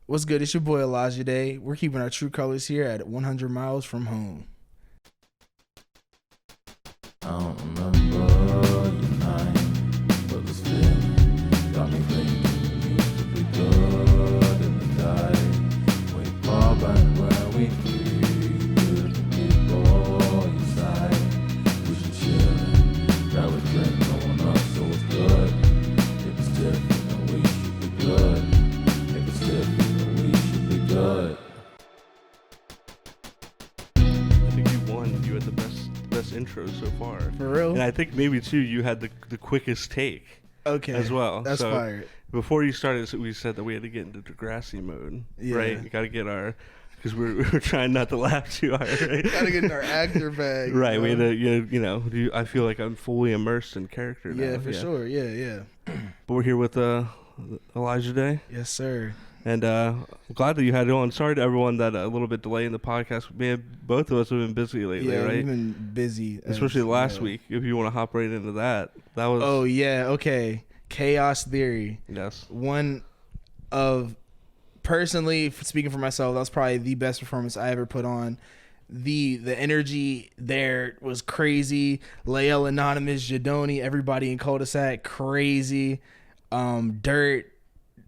What's good? It's your boy OLIJADE'S. We're keeping our true colors here at 100 miles from home. I don't remember your name, but this feeling got me thinking we used to be good in the day. Way far back where we could people inside. We should chill, grab a drink, no one else, so it's good. If it's different, then we should be good. If it's different, then we should be good. I think you won. You had the best intro so far. For real? And I think maybe too you had the quickest take. Okay. As well. That's so fire. Before you started, we said that we had to get into Degrassi mode. Yeah. Right? You got to get our, because we're trying not to laugh too hard. Right? Gotta get in our actor bag. Right. We had to, I feel like I'm fully immersed in character now. Yeah, for sure. Yeah. But we're here with OLIJADE'S. Yes, sir. And I'm glad that you had it on. Sorry to everyone that a little bit delay in the podcast. Man, both of us have been busy lately, Yeah, right? we've been busy. Especially last week. If you want to hop right into that, that was. Oh yeah. Okay. Chaos Theory. Yes. One of, personally speaking for myself, that was probably the best performance I ever put on. The energy there was crazy. Lael Anonymous, Jadoni, everybody in cul-de-sac, crazy. Dirt,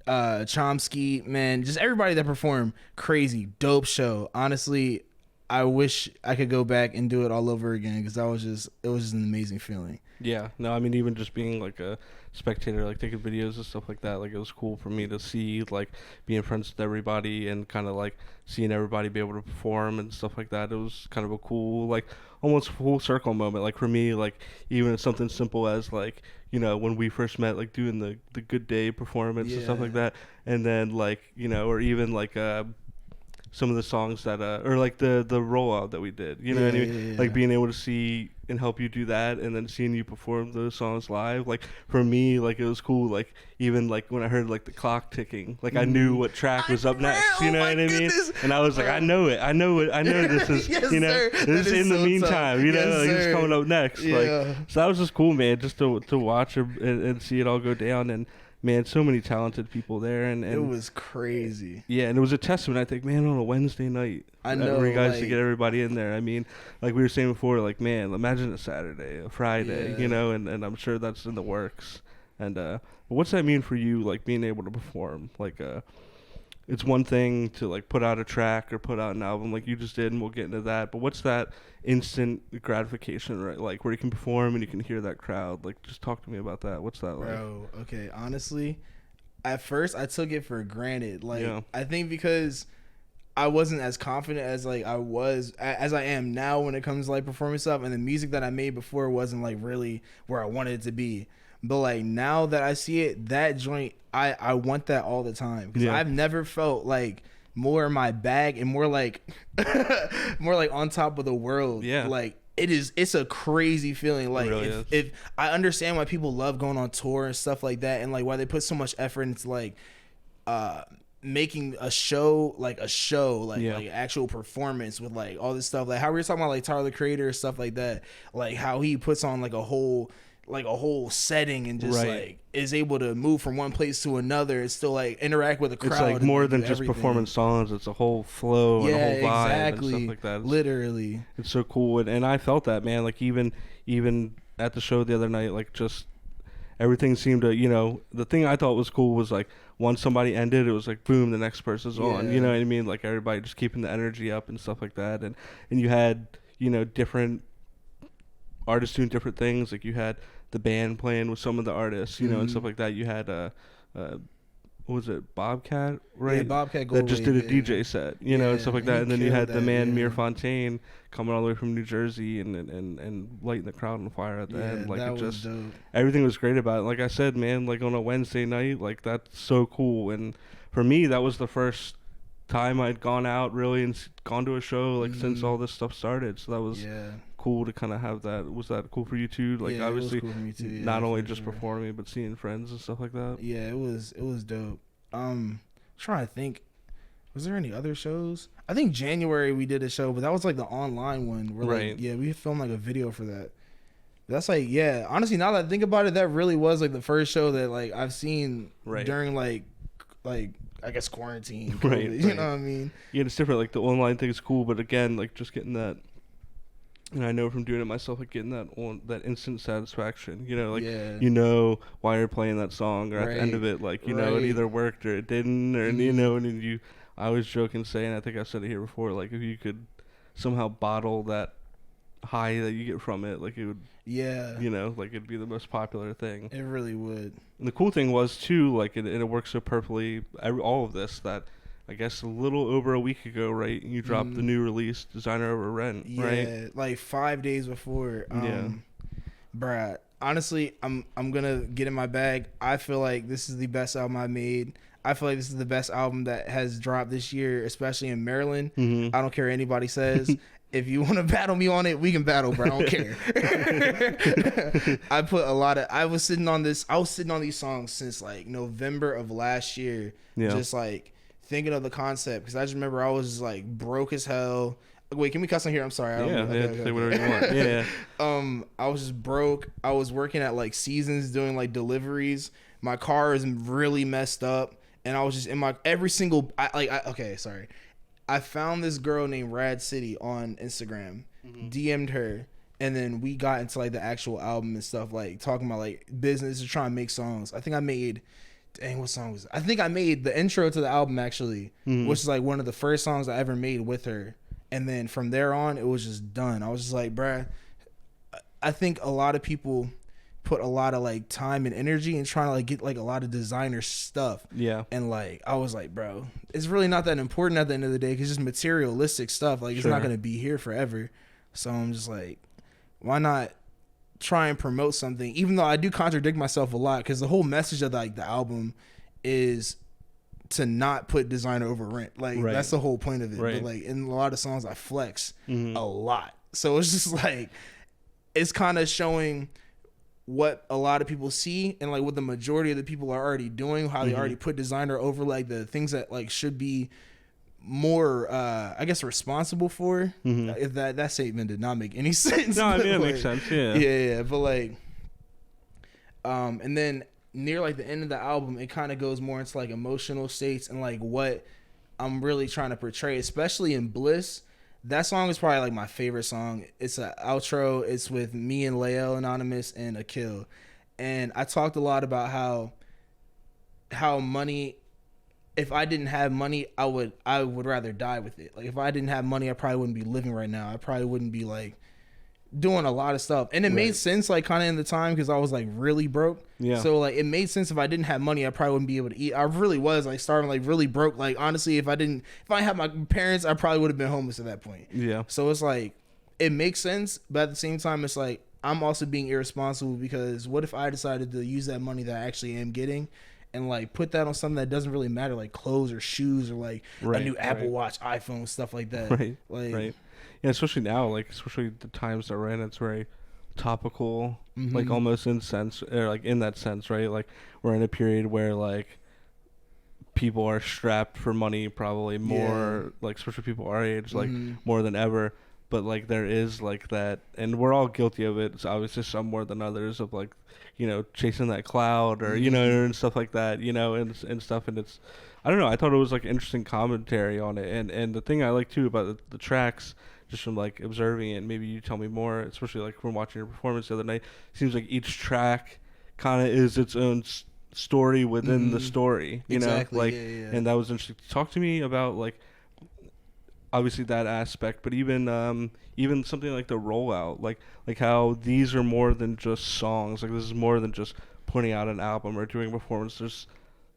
Chomsky, man, just everybody that performed, crazy, dope show. Honestly, I wish I could go back and do it all over again because it was just an amazing feeling. Yeah. No, I mean, even just being like a spectator, like taking videos and stuff like that, like it was cool for me to see, like being friends with everybody and kind of like seeing everybody be able to perform and stuff like that. It was kind of a cool, like almost full circle moment. Like for me, like even something simple as like, you know, when we first met, like doing the Good Day performance and stuff like that. And then like, you know, or even like, some of the songs that or like the rollout that we did, you know what I mean? Like being able to see and help you do that and then seeing you perform those songs live, like for me, like it was cool. Like even like when I heard like the clock ticking, like I knew what track was up next, you know what I mean? And I was like, I know this is Yes, you know sir. this is in the so meantime, tough. you know, Yes, like it's sir. coming up next. Yeah. Like so that was just cool, man, just to watch and see it all go down. And man, so many talented people there, and It was crazy. yeah, and it was a testament, I think, man, on a Wednesday night. I know, for you guys to like- get everybody in there. I mean, like we were saying before, like, man, imagine a Saturday, a Friday, Yeah. you know, and I'm sure that's in the works. And what's that mean for you, like being able to perform? Like, it's one thing to like put out a track or put out an album like you just did, and we'll get into that. But what's that instant gratification, right? Like where you can perform and you can hear that crowd. Like, just talk to me about that. What's that like? Bro, okay, honestly, at first I took it for granted. Like, Yeah. I think because I wasn't as confident as like I was as I am now when it comes to like performing stuff, and the music that I made before wasn't like really where I wanted it to be. But like now that I see it, that joint, I want that all the time because Yeah. I've never felt like more in my bag and more like more like on top of the world. Yeah. Like it's a crazy feeling. Like really if I understand why people love going on tour and stuff like that, and like why they put so much effort into like making a show like actual performance with like all this stuff, like how we were talking about like Tyler the Creator and stuff like that, like how he puts on like a whole setting and just like is able to move from one place to another and still like interact with the crowd. It's like and, more like, than do just everything. performing songs. It's a whole flow and a whole vibe and stuff like that. Literally. It's so cool. And I felt that, man. Like even at the show the other night, like just everything seemed to, you know, the thing I thought was cool was like once somebody ended, it was like boom, the next person's on. You know what I mean? Like everybody just keeping the energy up and stuff like that. And you had, you know, different artists doing different things. Like you had the band playing with some of the artists, you know, and stuff like that. You had what was it, Bobcat, right? Yeah, Bobcat that just did a Goldthwait, DJ set, you know, and stuff like that. he And then you killed had the that, man yeah. Mir Fontaine coming all the way from New Jersey and lighting the crowd on fire at the end. Like that it was just dope. everything was great about it. Like I said, man, like on a Wednesday night, like that's so cool. And for me, that was the first time I'd gone out really and gone to a show like since all this stuff started. So that was cool to kind of have that. Was that cool for you too? Like obviously, it was cool for me too, not only just sure. performing but seeing friends and stuff like that. Yeah, it was dope. Trying to think, was there any other shows? I think January we did a show, but that was like the online one. Like, we filmed like a video for that. That's like, honestly, now that I think about it, that really was like the first show that like I've seen during like I guess quarantine, COVID, Right, you right. know what I mean? Yeah, it's different. Like the online thing is cool, but again, like just getting that, and I know from doing it myself, like getting that instant satisfaction. Like Yeah. Why you're playing that song, or at the end of Right. it, like it Right. either worked or it didn't, or and then you. I always joke and say, and I think I've said it here before, like if you could somehow bottle that high that you get from it, like it would, Yeah. like it'd be the most popular thing. It really would. And the cool thing was too, like it works so perfectly. All of this that I guess a little over a week ago, right? You dropped the new release, Designer Over Rent, Yeah, right? like 5 days before. Yeah. Bruh, honestly, I'm gonna get in my bag. I feel like this is the best album I made. I feel like this is the best album that has dropped this year, especially in Maryland. Mm-hmm. I don't care what anybody says. If you want to battle me on it, we can battle, bro. I don't care. I was sitting on these songs since like November of last year. Yeah. Just like thinking of the concept, because I just remember I was like broke as hell. Wait, can we cuss on here? I'm sorry. Say whatever you want. Yeah. I was just broke. I was working at like Seasons doing like deliveries. My car is really messed up, and I was just in my I found this girl named Rad City on Instagram, DM'd her, and then we got into like the actual album and stuff, like talking about like business and trying to make songs. I think I made, what song was it? I think I made the intro to the album actually, which is like one of the first songs I ever made with her. And then from there on, it was just done. I was just like, bruh, I think a lot of people put a lot of like time and energy in trying to like get like a lot of designer stuff. Yeah. And like I was like, bro, it's really not that important at the end of the day, because it's just materialistic stuff. Like it's not gonna be here forever. So I'm just like, why not try and promote something? Even though I do contradict myself a lot, because the whole message of like the album is to not put designer over rent. Like that's the whole point of it. Right. But like in a lot of songs I flex a lot. So it's just like it's kind of showing what a lot of people see and like what the majority of the people are already doing, how they already put designer over like the things that like should be more I guess responsible for. If that statement did not make any sense. No, I mean it like, makes sense. Yeah. Yeah, but like and then near like the end of the album, it kind of goes more into like emotional states and like what I'm really trying to portray, especially in Bliss. That song is probably like my favorite song. It's an outro. It's with me and Lael Anonymous and Akil. And I talked a lot about how money, if I didn't have money, I would rather die with it. Like if I didn't have money, I probably wouldn't be living right now. I probably wouldn't be like doing a lot of stuff. And it made sense like kind of in the time, because I was like really broke. Yeah. So like it made sense if I didn't have money, I probably wouldn't be able to eat. I really was like starting like really broke. Like honestly, if I had my parents, I probably would have been homeless at that point. Yeah. So it's like it makes sense, but at the same time it's like I'm also being irresponsible, because what if I decided to use that money that I actually am getting and like put that on something that doesn't really matter, like clothes or shoes or like a new Apple Watch, iPhone, stuff like that. Right. Yeah, especially now, like especially the times that we're in, it's very topical, like almost in sense, or like in that sense, right? Like we're in a period where like people are strapped for money, probably more, like especially people our age, like more than ever. But like there is like that, and we're all guilty of it. It's obviously some more than others, of like, chasing that cloud or and stuff like that, and stuff. And it's, I don't know. I thought it was like interesting commentary on it, and the thing I like too about the tracks, just from like observing it, maybe you tell me more, especially like from watching your performance the other night, seems like each track kind of is its own story within the story, exactly. like, and that was interesting. Talk to me about like obviously that aspect, but even something like the rollout, like how these are more than just songs. Like this is more than just putting out an album or doing a performance. There's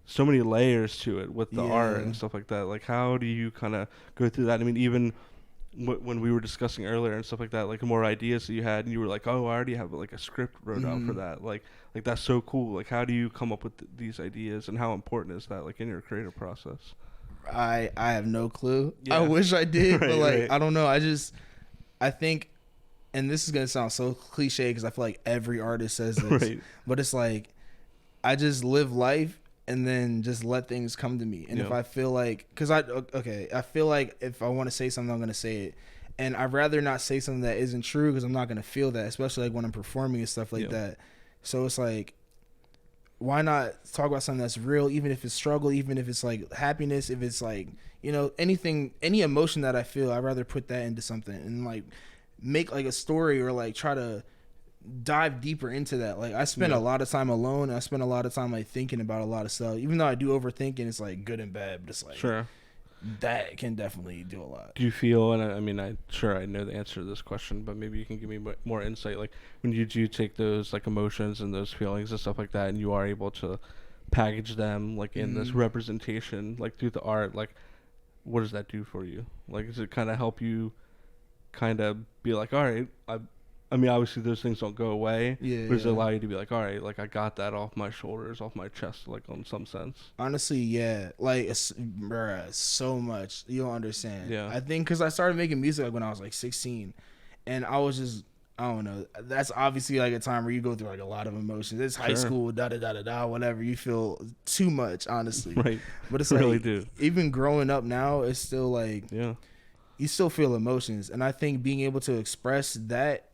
so many layers to it with the art and stuff like that. Like how do you kind of go through that? I mean, even when we were discussing earlier and stuff like that, like more ideas that you had, and you were like, oh, I already have like a script wrote out for that. Like that's so cool. Like how do you come up with these ideas, and how important is that like in your creative process? I have no clue. I wish I did, but like I don't know. I think, and this is gonna sound so cliche because I feel like every artist says this, but it's like I just live life and then just let things come to me. And if I feel like, I feel like if I want to say something, I'm gonna say it, and I'd rather not say something that isn't true, because I'm not gonna feel that, especially like when I'm performing and stuff like that. So it's like why not talk about something that's real, even if it's struggle, even if it's like happiness, if it's like, you know, anything, any emotion that I feel, I'd rather put that into something and like make like a story or like try to dive deeper into that. Like I spend a lot of time alone. I spend a lot of time like thinking about a lot of stuff. Even though I do overthinking, it's like good and bad, but it's like Sure. that can definitely do a lot. Do you feel, and I mean, I know the answer to this question, but maybe you can give me more insight. Like when you do take those like emotions and those feelings and stuff like that, and you are able to package them like in this representation, like through the art, like what does that do for you? Like, does it kind of help you kind of be like, all right, I mean, obviously those things don't go away. Yeah. But does it allow you to be like, all right, like I got that off my shoulders, off my chest, like in some sense? Honestly, yeah. Like, bruh, so much. You don't understand. Yeah. I think because I started making music like when I was like 16. And I was just, I don't know. That's obviously like a time where you go through like a lot of emotions. It's high school, da-da-da-da-da, whatever. You feel too much, honestly. Right. But it's really like, do. even growing up now, it's still like, Yeah. you still feel emotions. And I think being able to express that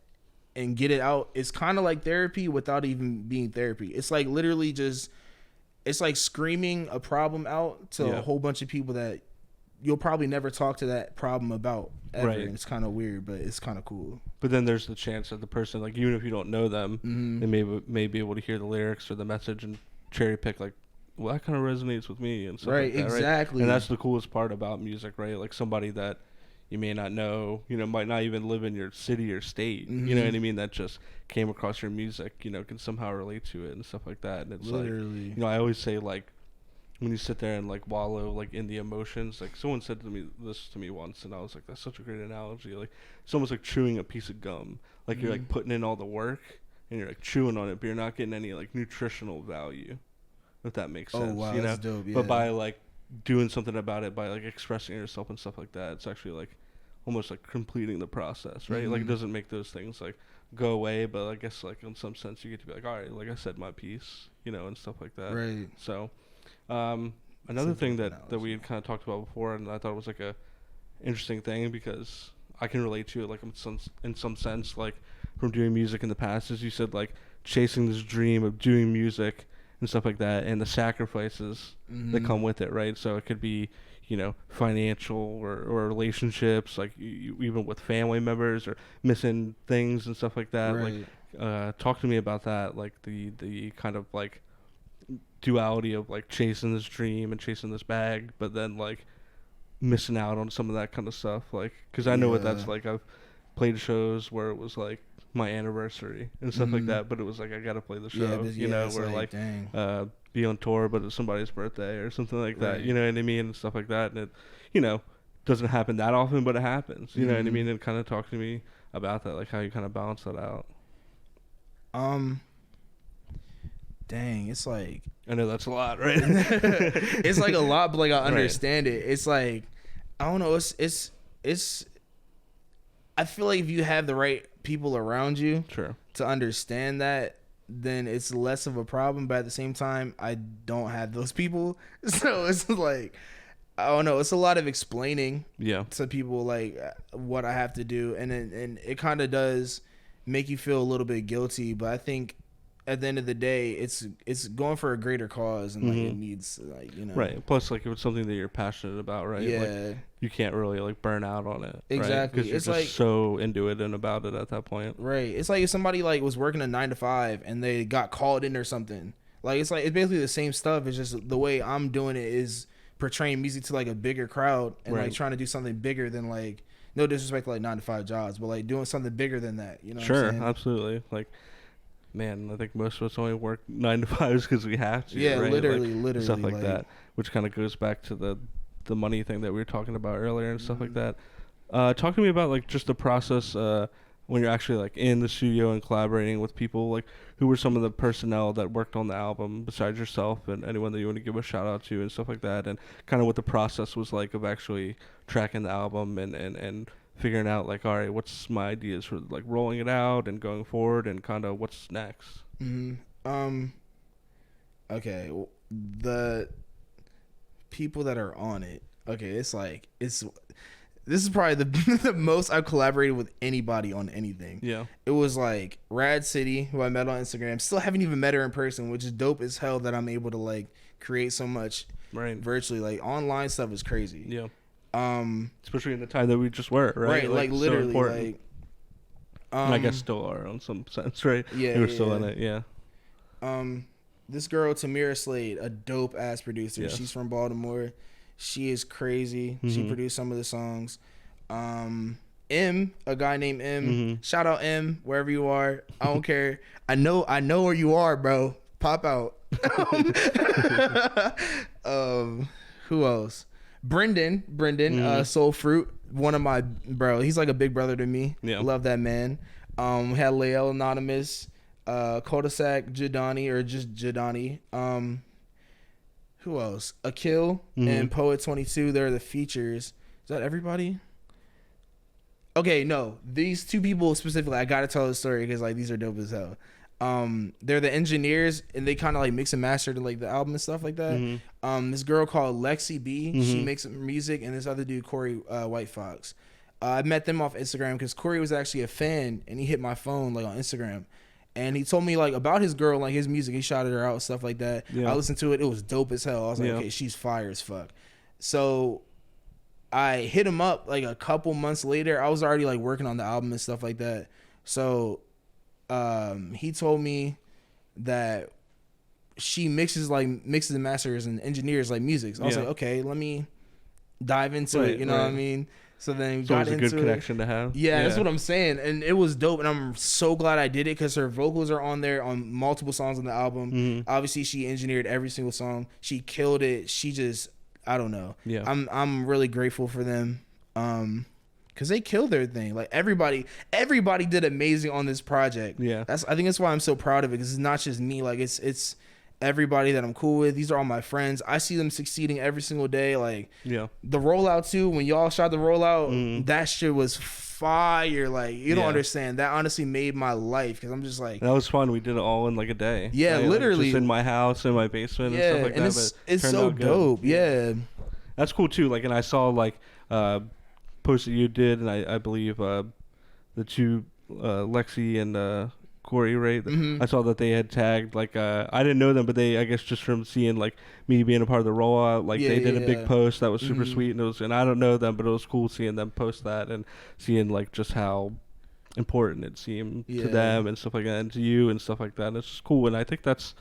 and get it out, it's kind of like therapy without even being therapy. It's like literally just, it's like screaming a problem out to a whole bunch of people that you'll probably never talk to that problem about ever. Right. And it's kind of weird, but it's kind of cool. But then there's the chance that the person, like even if you don't know them, they may be able to hear the lyrics or the message and cherry pick like, well, that kind of resonates with me and stuff like that, exactly. Right? And that's the coolest part about music, right? Like somebody that you may not know, you know, might not even live in your city or state, you know what I mean, that just came across your music, you know, can somehow relate to it and stuff like that. And it's literally, like, you know, I always say, like, when you sit there and, like, wallow, like, in the emotions, like, someone said to me this to me once, and I was like, that's such a great analogy. Like, it's almost like chewing a piece of gum. Like, you're, like, putting in all the work, and you're, like, chewing on it, but you're not getting any, like, nutritional value, if that makes sense. Oh, wow, you know? that's dope, yeah. But by, like, doing something about it, by like expressing yourself and stuff like that, it's actually like almost like completing the process, right? Like it doesn't make those things like go away, but I guess like in some sense you get to be like, all right, like I said my piece, you know, and stuff like that. Right. So another thing that we had kind of talked about before, and I thought it was like a interesting thing because I can relate to it like in some sense, like from doing music in the past, as you said, like chasing this dream of doing music and stuff like that, and the sacrifices that come with it, right? So it could be, you know, financial or relationships, like even with family members or missing things and stuff like that. Right. Like, talk to me about that, like the kind of like duality of like chasing this dream and chasing this bag, but then like missing out on some of that kind of stuff. Like, because I know what that's like. I've played shows where it was like my anniversary and stuff like that, but it was like I gotta play the show, you know, where like be on tour, but it's somebody's birthday or something like that, you know what I mean, and stuff like that, and it, you know, doesn't happen that often, but it happens, you know what I mean, and kind of talk to me about that, like how you kind of balance that out. Dang, it's like, I know that's a lot, right? it's like a lot, but like I understand it. It's like, I don't know, it's I feel like if you have the right people around you to understand that, then it's less of a problem. But at the same time, I don't have those people, so it's like, I don't know, it's a lot of explaining to people like what I have to do, and it kind of does make you feel a little bit guilty, but I think at the end of the day, it's going for a greater cause, and like it needs, like, you know, right. Plus, like if it's something that you're passionate about, right? Yeah, like, you can't really like burn out on it. Exactly, because you're just like so into it and about it at that point. Right. It's like if somebody like was working a 9 to 5 and they got called in or something. Like it's basically the same stuff. It's just the way I'm doing it is portraying music to like a bigger crowd and like trying to do something bigger than like, no disrespect to like 9 to 5 jobs, but like doing something bigger than that. You know? Sure, what I'm saying? Absolutely. Like, man, I think most of us only work 9 to 5s because we have to. Yeah, right? literally, stuff like that, which kind of goes back to the money thing that we were talking about earlier and stuff like that. Talk to me about like just the process when you're actually like in the studio and collaborating with people. Like, who were some of the personnel that worked on the album besides yourself, and anyone that you want to give a shout out to and stuff like that, and kind of what the process was like of actually tracking the album and figuring out like, all right, what's my ideas for like rolling it out and going forward, and kind of what's next. Okay, the people that are on it, okay, it's like this is probably the the most I've collaborated with anybody on anything. Yeah. It was like Rad City, who I met on Instagram. Still haven't even met her in person, which is dope as hell that I'm able to like create so much virtually. Like online stuff is crazy. Yeah. Especially in the time that we just were, right? Like literally, so like. And I guess still are in some sense, right? Yeah, we're still in it. Yeah. This girl Tamira Slade, a dope ass producer. Yes. She's from Baltimore. She is crazy. She produced some of the songs. M, a guy named M. Shout out M, wherever you are. I don't care. I know where you are, bro. Pop out. Who else? Brendan, Soul Fruit. One of my he's like a big brother to me. Yeah. Love that man. Had Lael Anonymous, Cul-de-sac Jadani or just Jadani. Who else? Akil and Poet 22. They're the features. Is that everybody? Okay, no. These two people specifically, I gotta tell the story because like these are dope as hell. They're the engineers and they kind of like mix and master to like the album and stuff like that. This girl called Lexi B, she makes music, and this other dude Corey White Fox. I met them off Instagram because Corey was actually a fan and he hit my phone like on Instagram. And he told me like about his girl, like his music. He shouted her out, stuff like that. Yeah. I listened to it. It was dope as hell. I was like, okay, she's fire as fuck. So I hit him up like a couple months later. I was already like working on the album and stuff like that. So he told me that she mixes and masters and engineers like music. So I was like, okay, let me dive into it. You know what I mean? So then it's always a good connection to have. Yeah, that's what I'm saying. And it was dope. And I'm so glad I did it because her vocals are on there on multiple songs on the album. Obviously, she engineered every single song. She killed it. She just, I don't know. Yeah. I'm really grateful for them. Because they killed their thing. Like everybody did amazing on this project. Yeah. I think that's why I'm so proud of it because it's not just me. Like it's everybody that I'm cool with. These are all my friends. I see them succeeding every single day. Like the rollout too, when y'all shot the rollout, that shit was fire. Like you don't understand. That honestly made my life because I'm just like, that was fun. We did it all in like a day. Yeah, like, literally. Just in my house, in my basement and stuff like and that. It's so dope. Yeah. That's cool too. Like, and I saw like post that you did, and I believe the two Lexi and Corey, right? I saw that they had tagged like I didn't know them, but they, I guess just from seeing like me being a part of the rollout, like they did a big post that was super sweet, and I don't know them, but it was cool seeing them post that and seeing like just how important it seemed to them and stuff like that, and to you and stuff like that. And it's just cool, and I think that's,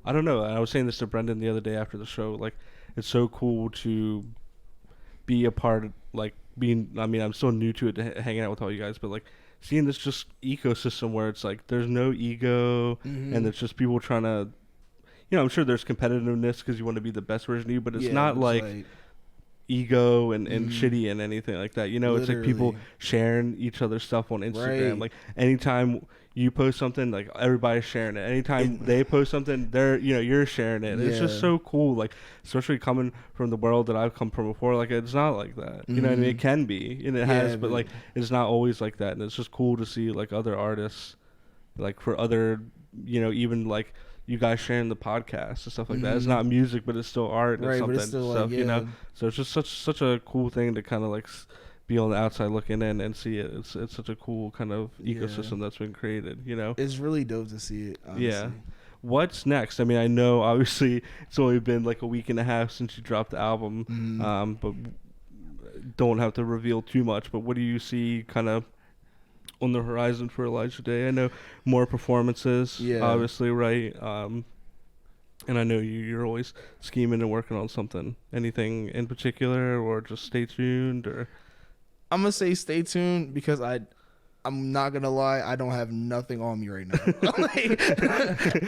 I don't know. And I was saying this to Brendan the other day after the show, like it's so cool to be a part of like being. I mean, I'm still new to it, to hanging out with all you guys, but like seeing this just ecosystem where it's like there's no ego and it's just people trying to, you know, I'm sure there's competitiveness because you want to be the best version of you, but it's not like ego and shitty and anything like that. You know, it's like people sharing each other's stuff on Instagram. Like anytime you post something, like everybody's sharing it. Anytime they post something, they're, you know, you're sharing it. It's just so cool. Like, especially coming from the world that I've come from before, like it's not like that. You know what I mean? It can be, and it has, but like it's not always like that. And it's just cool to see like other artists, like for other, you know, even like you guys sharing the podcast and stuff like that. It's not music, but it's still art and something, but it's still stuff, like, you know. So it's just such a cool thing to kind of like be on the outside looking in and see it. It's such a cool kind of ecosystem that's been created, you know. It's really dope to see it, honestly. Yeah. What's next? I mean, I know obviously it's only been like a week and a half since you dropped the album, but don't have to reveal too much. But what do you see kind of on the horizon for Elijah Day? I know more performances, obviously, right? And I know you're always scheming and working on something. Anything in particular, or just stay tuned? Or I'm gonna say stay tuned because I'm not gonna lie, I don't have nothing on me right now.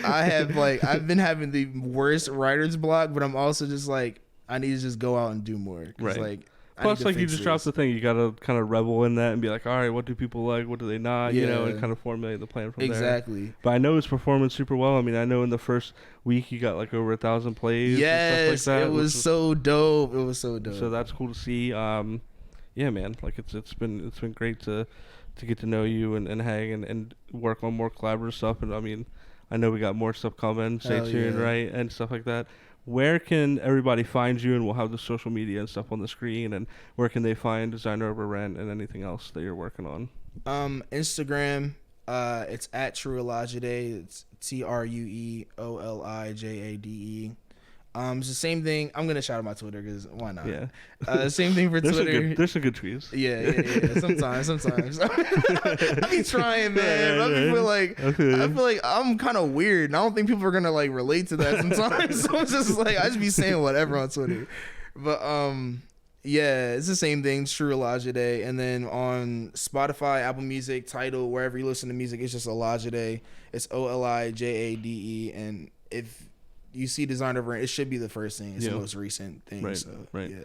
I've been having the worst writer's block, but I'm also just like, I need to just go out and do more. Right. Like, plus, like, you just dropped the thing, you gotta kind of revel in that and be like, all right, what do people like, what do they not, you know, and kind of formulate the plan from there. Exactly. But I know it's performing super well. I mean, I know in the first week you got like over 1,000 plays. Yes, and stuff like that. It was so dope. It was so dope. So that's cool to see. Yeah, man, like it's been great to get to know you and hang and work on more collaborative stuff. And I mean, I know we got more stuff coming. Stay tuned, right, and stuff like that. where can everybody find you? And we'll have the social media and stuff on the screen. And where can they find Designer Over Rent and anything else that you're working on? Instagram, it's at Trueolajade. It's TrueOlijade. It's the same thing. I'm gonna shout out my Twitter because why not? Yeah. Same thing for Twitter. There's some good tweets. Yeah. Sometimes. I be trying, man. I feel like I'm kind of weird, and I don't think people are gonna like relate to that sometimes. So I'm just like, I just be saying whatever on Twitter. But yeah, it's the same thing. It's True Olajade, and then on Spotify, Apple Music, Tidal, wherever you listen to music, it's just Olajade. It's OLIJADE, and if you see Design Over, it should be the first thing. It's the most recent thing. Right. So, Right. Yeah.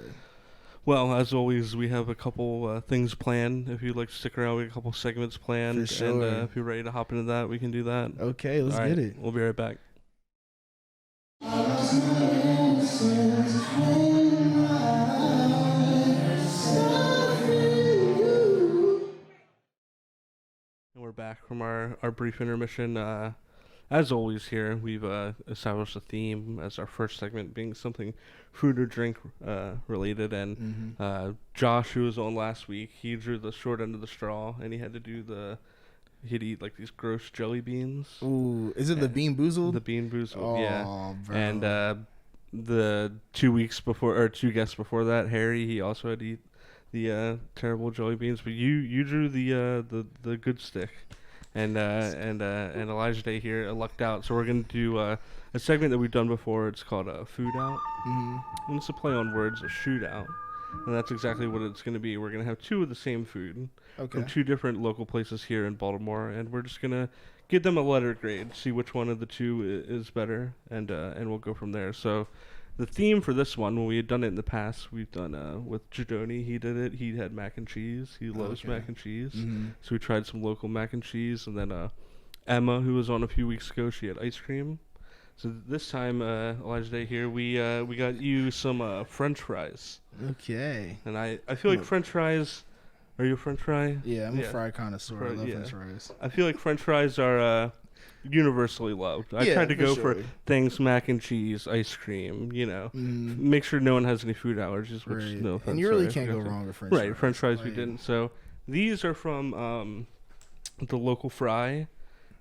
Well, as always, we have a couple things planned. If you'd like to stick around, we have a couple segments planned. For sure. And if you're ready to hop into that, we can do that. Okay, let's get it. We'll be right back. And we're back from our brief intermission. As always here, we've established a theme as our first segment being something food or drink related. And Josh, who was on last week, he drew the short end of the straw, and he had to eat like these gross jelly beans. Ooh, is it the Bean Boozled? The Bean Boozled, yeah. Bro. And the 2 weeks before, or 2 guests before that, Harry, he also had to eat the terrible jelly beans. But you drew the good stick. And Elijah Day here lucked out. So we're going to do a segment that we've done before. It's called Food Out. And it's a play on words, a shootout. And that's exactly what it's going to be. We're going to have two of the same food from two different local places here in Baltimore. And we're just going to give them a letter grade, see which one of the two is better, and we'll go from there. So the theme for this one, when we had done it in the past, we've done with Jadoni. He did it. He had mac and cheese. He loves mac and cheese. So we tried some local mac and cheese. And then Emma, who was on a few weeks ago, she had ice cream. So this time, Elijah Day here, we got you some French fries. Okay. And I feel like French fries. Are you a French fry? Yeah, I'm a fry connoisseur. I love French fries. I feel like French fries are universally loved. I tried to go for things mac and cheese, ice cream, make sure no one has any food allergies, which no offense. And you really can't go wrong with French fries. Right, French fries we didn't. So these are from the local fry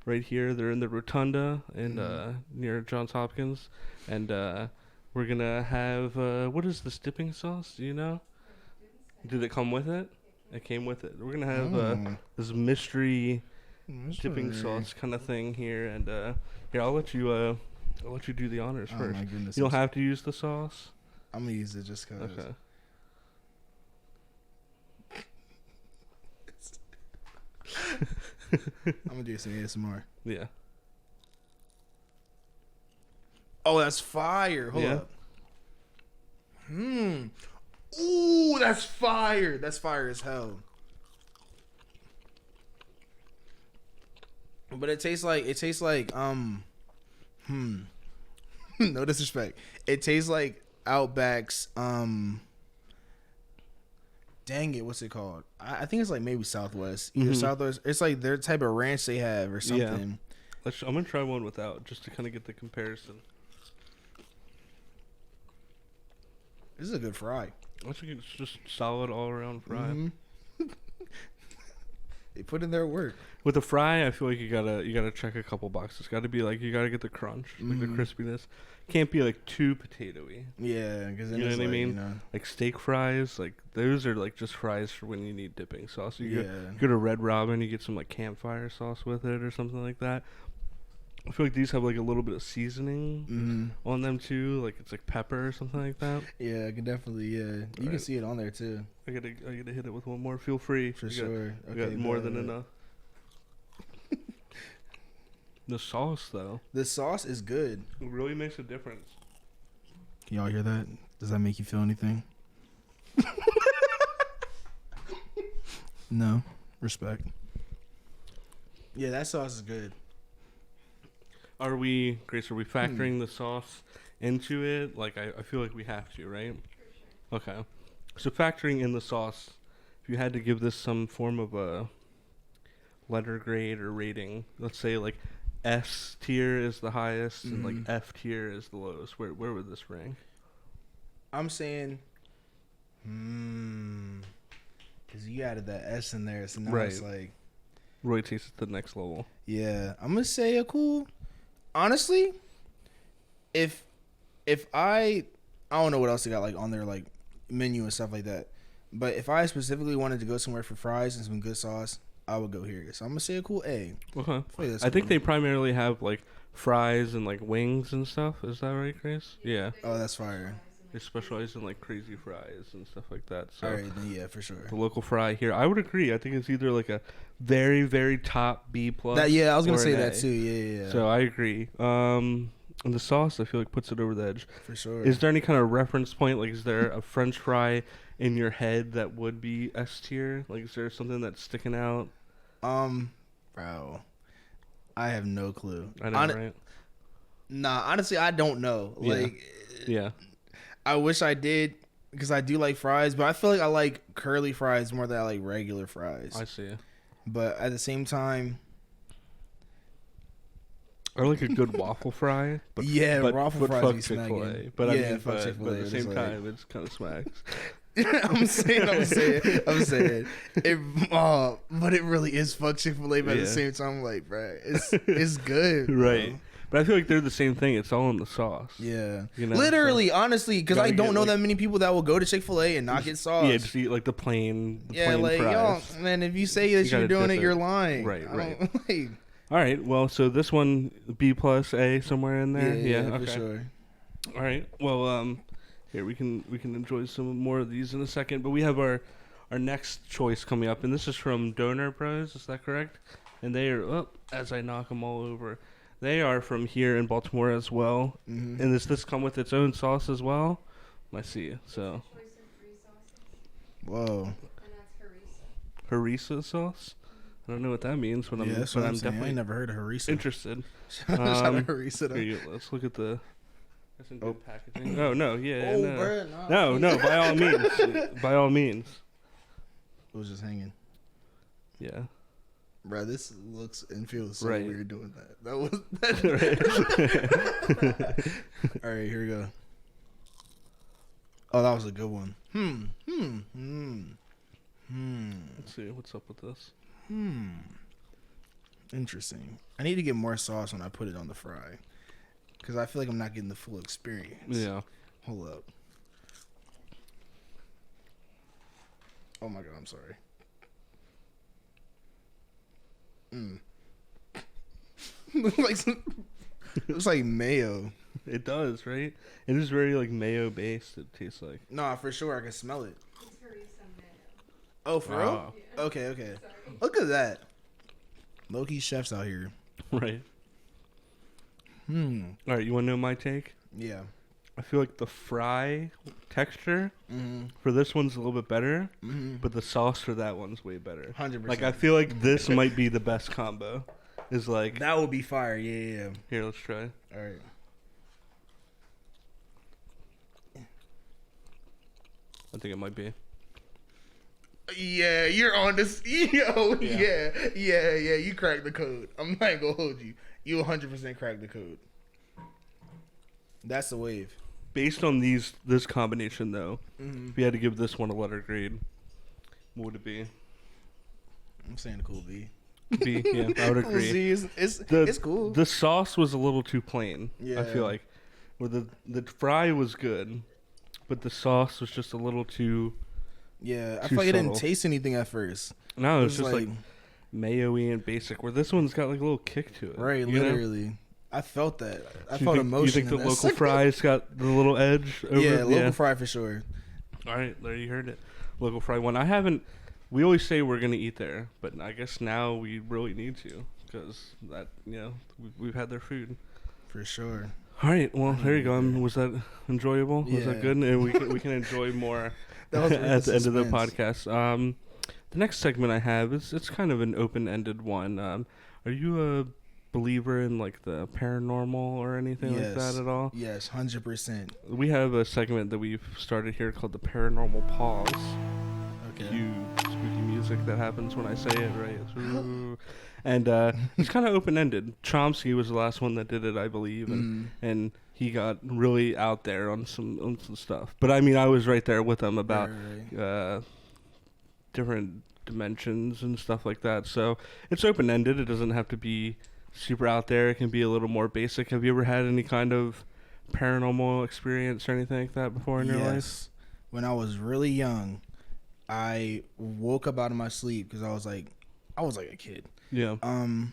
right here. They're in the Rotunda and near Johns Hopkins. And we're going to have, what is this dipping sauce? Do you know? Did it come with it? It came with it. We're going to have this mystery dipping sauce kind of thing here, and here I'll let you do the honors first. My goodness, you don't have to use the sauce. I'm gonna use it just cause. Okay. I'm gonna do some ASMR. Yeah. Oh, that's fire! Hold up. Ooh, that's fire! That's fire as hell. But it tastes like no disrespect. It tastes like Outback's dang it, what's it called? I think it's like maybe Southwest. Either Southwest, it's like their type of ranch they have or something. Yeah. I'm gonna try one without, just to kind of get the comparison. This is a good fry. I think it's just solid all around fry. They put in their work. With the fry, I feel like you gotta check a couple boxes. Got to be like, you gotta get the crunch, like the crispiness. Can't be like too potatoey. Yeah, because you know what I mean. Like steak fries, like those are like just fries for when you need dipping sauce. You go to Red Robin, you get some like campfire sauce with it or something like that. I feel like these have like a little bit of seasoning on them too, like it's like pepper or something like that. Yeah, I can definitely. You can see it on there too. I gotta hit it with one more. Feel free. For sure. I got more than enough. The sauce, though. The sauce is good. It really makes a difference. Can y'all hear that? Does that make you feel anything? No. Respect. Yeah, that sauce is good. Are we factoring the sauce into it? Like, I feel like we have to, right? Okay. So factoring in the sauce, if you had to give this some form of a letter grade or rating, let's say like S tier is the highest and like Mhm. F tier is the lowest. Where would this rank? I'm saying, because you added that S in there, so now it's Right. like, Roy takes it to the next level. yeah, I'm gonna say a cool. Honestly, if I don't know what else they got like on their like menu and stuff like that, but if I specifically wanted to go somewhere for fries and some good sauce, I would go here. So I'm gonna say a cool A. Okay. That's I think cool. they primarily have like fries and like wings and stuff. Is that right, Grace? Yeah. Oh, that's fire. They specialize in like crazy fries and stuff like that. So All right, then yeah, for sure. the local fry here, I would agree. I think it's either like a very, very top B plus. That, yeah, I was gonna or say an that A. too. Yeah. So I agree. And the sauce, I feel like puts it over the edge. For sure. Is there any kind of reference point? Like, is there a French fry in your head that would be S tier? Like, is there something that's sticking out? Bro, I have no clue. I know, right? Nah, honestly, I don't know. Yeah. Like, Yeah. I wish I did because I do like fries, but I feel like I like curly fries more than I like regular fries. I see. But at the same time, Or like a good waffle fry. But yeah, but, waffle but fries fuck be Chick-fil-A. smacking. But Yeah, I mean, fuck but Chick-fil-A, at the it's same like- time, it's kind of smacks. I'm saying. But it really is fuck Chick-fil-A. But at the Yeah. same time, I'm like, bro, it's good, bro. Right. But I feel like they're the same thing. It's all in the sauce. Yeah, You know, literally, honestly, because I gotta don't get, know like- that many people that will go to Chick-fil-A and not get sauce. Yeah, just eat like the plain, Yeah, plain like fries. y'all, man, if you say that You you're gotta doing dip it, it. you're lying. Right, I don't- like, All right. Well, so this one B plus A somewhere in there. yeah, Okay. for sure. All right. Well, here we can enjoy some more of these in a second, but we have our next choice coming up, and this is from Donor Bros. Is that correct? And they are as I knock them all over. They are from here in Baltimore as well. Mhm. And does this come with its own sauce as well? I see. So Choice of 3 sauces, Whoa. and that's harissa. harissa sauce. I don't know what that means, but Yeah, that's but what I'm I'm saying. I definitely ain't never heard of harissa. interested. Shout out harissa. Here though. you go. Let's look at the. That's some good Oh. packaging. Oh no, yeah, Oh, no. bruh, No, no, by all means. By all means. It was just hanging. Yeah. Bro, this looks and feels so Right. weird doing that. That was. Right. All right, here we go. Oh, that was a good one. Let's see what's up with this. Interesting. I need to get more sauce when I put it on the fry, because I feel like I'm not getting the full experience. Yeah. Hold up. Oh my god, I'm sorry. Looks like mayo. It does, right? It is very like mayo based. It tastes like. Nah, for sure I can smell it. It's harissa mayo. Oh, for real? Wow. Okay. Sorry. Look at that. Low-key chefs out here. Right. All right. You want to know my take? Yeah. I feel like the fry texture Mm-hmm. for this one's a little bit better, Mm-hmm. but the sauce for that one's way better. 100%. Like I feel like this might be the best combo. Is like that would be fire. Yeah. here. Let's try. All right. I think it might be. Yeah, you're on this. Yo, Yeah. yeah. You cracked the code. I'm not gonna hold you. You 100% cracked the code. That's the wave. Based on this combination though, Mm-hmm. if you had to give this one a letter grade, what would it be? I'm saying a cool B. B. Yeah, I would Cool agree. Z. It's The, cool. The sauce was a little too plain. I Yeah. feel like, where the fry was good, but the sauce was just a little too. Yeah, I too feel like I didn't subtle. taste anything at first. No, It it's was just like mayo-y and basic. Where this one's got like a little kick to it. right, you know? literally. I felt that. I So felt you emotion. think the in that. local fries got the little edge over? Yeah, local fry for sure. All right, there you heard it. Local fry one. I haven't. We always say we're gonna eat there, but I guess now we really need to because that we've had their food. For sure. All right, well there you go. Was that enjoyable? Was Yeah. that good? And we can enjoy more That was at the end of the suspense. podcast. The next segment I have is it's kind of an open-ended one. Are you a believer in like the paranormal or anything like that at all? Yes, 100%. We have a segment that we've started here called the Paranormal Pause. Okay. Cue spooky music that happens when I say it, right? It's, ooh. And it's kind of open-ended. Chomsky was the last one that did it, I believe, and he got really out there on some stuff. But I mean, I was right there with him about different dimensions and stuff like that. So it's open-ended. It doesn't have to be super out there. It can be a little more basic. Have you ever had any kind of paranormal experience or anything like that before in your life? When I was really young, I woke up out of my sleep because I was like a kid. Yeah. And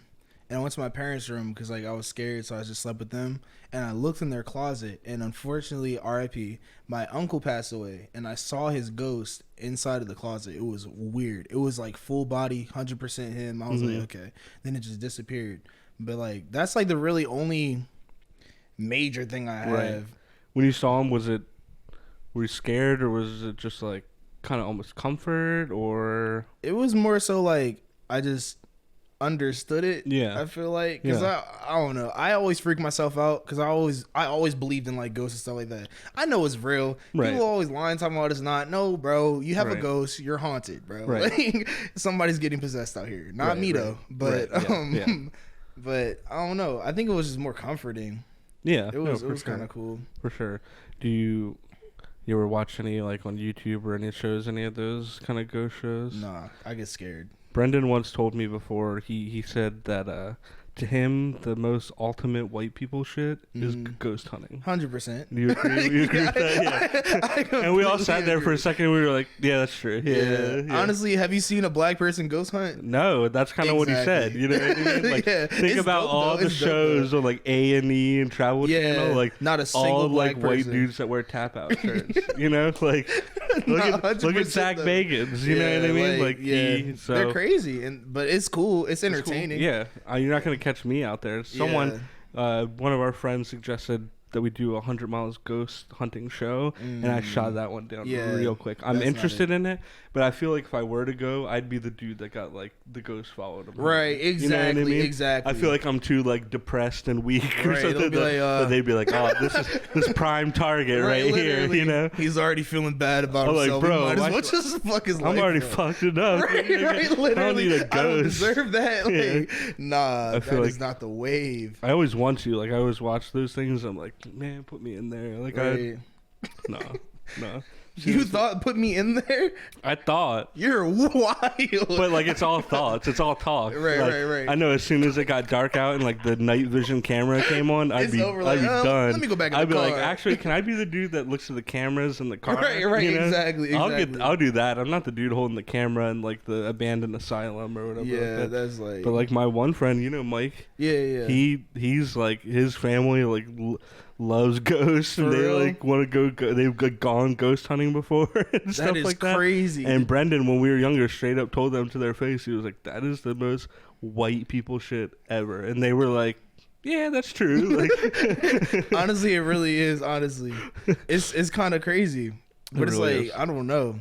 I went to my parents' room because like I was scared, so I just slept with them. And I looked in their closet, and unfortunately, R.I.P., my uncle passed away, and I saw his ghost inside of the closet. It was weird. It was like full body, 100% him. I was like, okay. Then it just disappeared. But like that's like the really only major thing I have. When you saw him, were you scared, or was it just like kind of almost comfort, or? It was more so like I just understood it. Yeah, I feel like because I don't know. I always freak myself out because I always believed in like ghosts and stuff like that. I know it's real. Right. People always lying talking about it's not. No, bro, you have a ghost. You're haunted, bro. Right. Like, somebody's getting possessed out here. Not me though. But but I don't know. I think it was just more comforting. Yeah, it was kind of cool for sure. Do you ever watch any like on YouTube or any shows, any of those kind of ghost shows? Nah, I get scared. Brendan once told me before, he said that to him the most ultimate white people shit is ghost hunting. 100%. Do you agree? You agree with that? Yeah. And we all sat there for a second. We were like, "Yeah, that's true." Yeah. Honestly, have you seen a black person ghost hunt? No, that's kind of what he said. You know what I mean? Like, think about all the shows on like A&E and Travel Channel, like not a single all black like person. white dudes that wear tap out shirts. You know, like look at Zach Bagans. You know what I mean? Like they're crazy, but it's cool. It's entertaining. Cool. Yeah, you're not gonna catch me out there. Someone, one of our friends suggested that we do a 100 Miles ghost hunting show, and I shot that one down real quick. I'm interested in it, but I feel like if I were to go, I'd be the dude that got like the ghost followed him. Right, exactly, you know what I mean? exactly. I feel like I'm too like depressed and weak or right, something. But they'd be like, "Oh, this is this prime target right here." You know, he's already feeling bad about himself. Like, bro, might as well just fuck his life. I'm already fucked enough. Right, literally. I don't need a ghost. I don't deserve that. Like, nah, that like is not the wave. I always want to. Like, I always watch those things. I'm like, man, put me in there. Like, no. You thought put me in there? I thought. You're wild. But like it's all thoughts. It's all talk. Right. I know as soon as it got dark out and like the night vision camera came on, I'd be done. Let me go back in I'd the be car. like, actually, can I be the dude that looks at the cameras in the car? Right, you know? exactly. I'll do that. I'm not the dude holding the camera in like the abandoned asylum or whatever. Yeah, that's like. But like my one friend, you know, Mike. Yeah. He's like his family like loves ghosts and they like want to go. They've gone ghost hunting before and stuff like that. That is crazy. And Brendan, when we were younger, straight up told them to their face, he was like, "That is the most white people shit ever," and they were like, "Yeah, that's true." Like, honestly, it really is. Honestly, it's kind of crazy, but it's really like I don't know.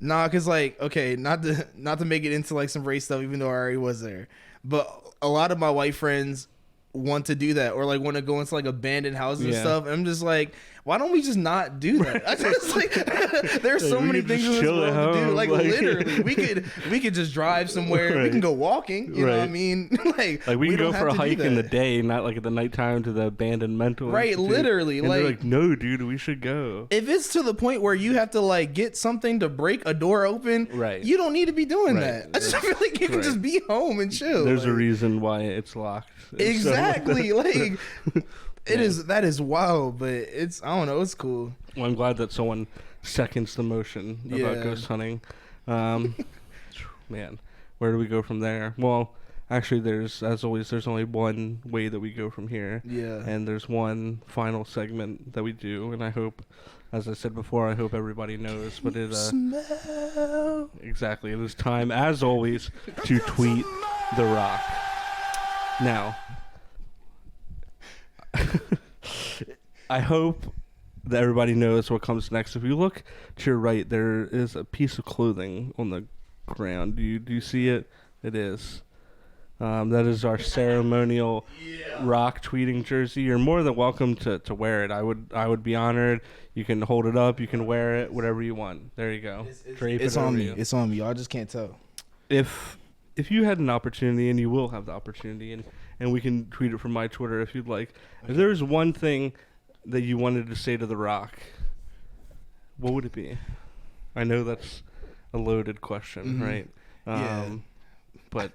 Nah, cause like okay, not to make it into like some race stuff, even though I already was there, but a lot of my white friends want to do that or like want to go into like abandoned houses and stuff. And I'm just like, why don't we just not do that? I just like there's so many things in this world to do. Like literally, we could just drive somewhere. Right. We can go walking. You know what I mean? like we can go for a hike in the day, not like at the nighttime to the abandoned mental. Right, institute. Literally. And they're like, no, dude, we should go. If it's to the point where you have to like get something to break a door open, right? You don't need to be doing that. I just feel like you can just be home and chill. There's a reason why it's locked. Exactly. Like that is wild, but it's I don't know, it's cool. Well, I'm glad that someone seconds the motion about ghost hunting. Man, where do we go from there? Well, actually there's only one way that we go from here. Yeah. And there's one final segment that we do, and I hope, as I said before, I hope everybody knows, but it smell. Exactly. It is time, as always, to tweet The Rock. Now, I hope that everybody knows what comes next. If you look to your right, there is a piece of clothing on the ground. Do you see it? It is. That is our ceremonial Rock tweeting jersey. You're more than welcome to wear it. I would be honored. You can hold it up. You can wear it. Whatever you want. There you go. It's on me. It's on me. Y'all just can't tell. If if you had an opportunity, and you will have the opportunity, and we can tweet it from my Twitter if you'd like. Okay. If there was one thing that you wanted to say to The Rock, what would it be? I know that's a loaded question, right? Yeah. But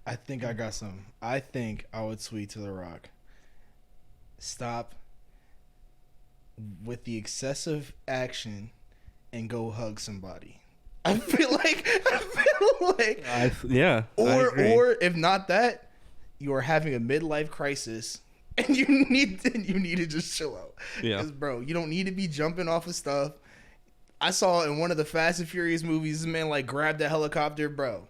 I think I got some. I think I would tweet to The Rock. Stop with the excessive action and go hug somebody. I feel like, yeah. I agree. or if not that, you are having a midlife crisis and you need to just chill out. Yeah. 'Cause, bro, you don't need to be jumping off of stuff. I saw in one of the Fast and Furious movies, this man like grabbed a helicopter, bro.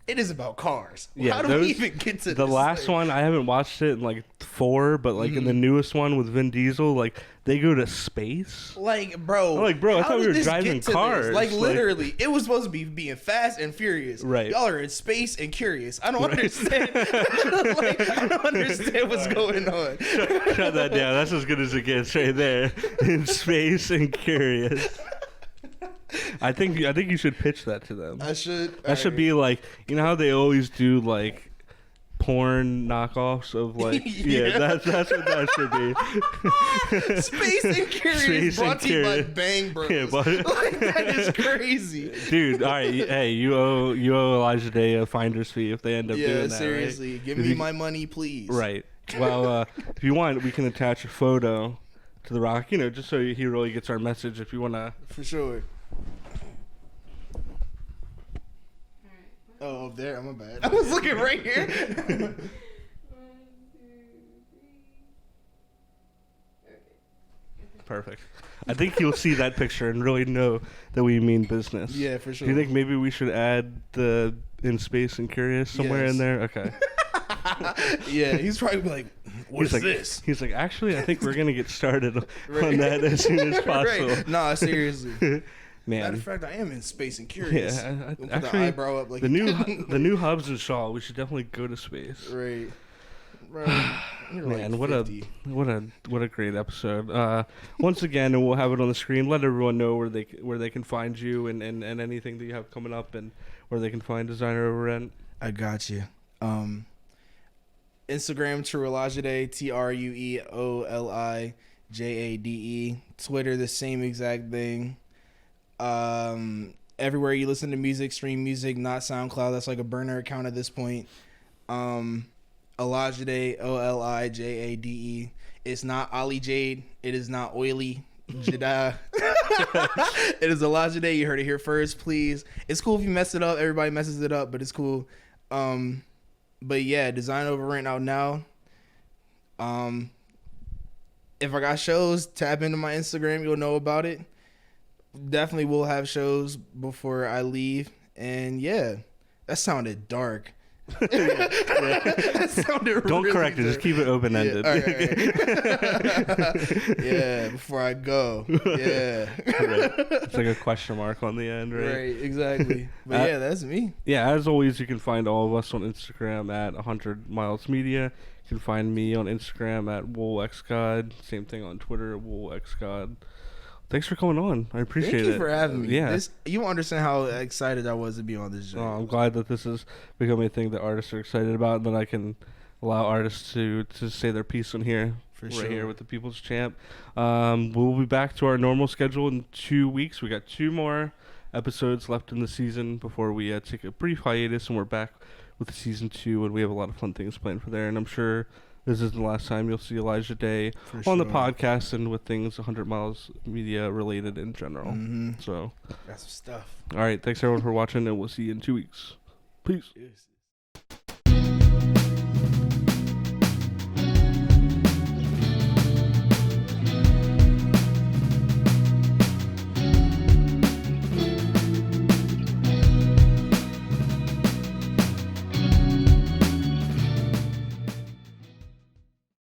It is about cars. Yeah, How do we even get to the this last thing? one? I haven't watched it in like 4, but like in the newest one with Vin Diesel, like they go to space. Like, bro. I'm like, bro, I how thought we did were this driving get to cars. this? Like, Like- literally, it was supposed to be being fast and furious. Right. Y'all are in space and curious. I don't understand. Like, I don't understand what's going on. Shut that down. That's as good as it gets right there. In space and curious. I think you should pitch that to them. I should. That should be like, you know how they always do like porn knockoffs of like Yeah. that's what that should be. Space and Curious Space brought and to you by Curious. Bang Bros. Yeah, but- Like, that is crazy. Dude, all right, hey, you owe Elijah Day a finder's fee if they end up doing Yeah, that. seriously. Give If me you- my money, please. Right. Well, if you want, we can attach a photo to The Rock, you know, just so he really gets our message. If you want to. For sure. Alright. Oh, up there. I'm a bad. I was looking right here. 1, 2, 3. Okay. Perfect. I think you'll see that picture and really know that we mean business. Yeah, for sure. Do you think maybe we should add the in space and curious somewhere Yes. in there? Okay. Yeah, he's probably like, what He's is like, this? He's like, actually, I think we're gonna get started on Right. that as soon as possible. Right. Nah, seriously. Matter Man. of fact, I am in space and curious. Yeah, We'll put actually, the eyebrow up like the new Hubs and Shaw. We should definitely go to space. Right. Bro, you're Man, like what 50. a great episode. Once again, and we'll have it on the screen. Let everyone know where they can find you and anything that you have coming up and where they can find Designer Over Rent. I got you. Instagram, Truolajade, TrueOlijade. Twitter, the same exact thing. Everywhere you listen to music, stream music, not SoundCloud. That's like a burner account at this point. Olijade, OLIJADE. It's not OLIJADE. It is not Oily. Jada. It is Olijade. You heard it here first, please. It's cool if you mess it up. Everybody messes it up, but it's cool. But yeah, Design Over Rent out now. If I got shows, tap into my Instagram. You'll know about it. Definitely will have shows before I leave. And yeah, that sounded dark. That sounded Don't really correct it. Just dark. keep it open ended. Yeah, all right. Yeah, before I go. Yeah. Right. It's like a question mark on the end, right? Right, exactly. But yeah, that's me. Yeah, as always, you can find all of us on Instagram at 100 Miles Media. You can find me on Instagram at WoolXGod. Same thing on Twitter, WoolXGod. Thanks for coming on. I appreciate it. Thank you for having me. Yeah. You don't understand how excited I was to be on this show. I'm glad that this is becoming a thing that artists are excited about, and that I can allow artists to say their piece on here. For right sure. here with the People's Champ. We'll be back to our normal schedule in 2 weeks. We got 2 more episodes left in the season before we take a brief hiatus, and we're back with season 2, and we have a lot of fun things planned for there. And I'm sure this isn't the last time you'll see Elijah Day For on the sure. podcast and with things 100 Miles Media related in general. Mhm. So, Got some stuff. all right, thanks everyone for watching, and we'll see you in 2 weeks. Peace. Cheers.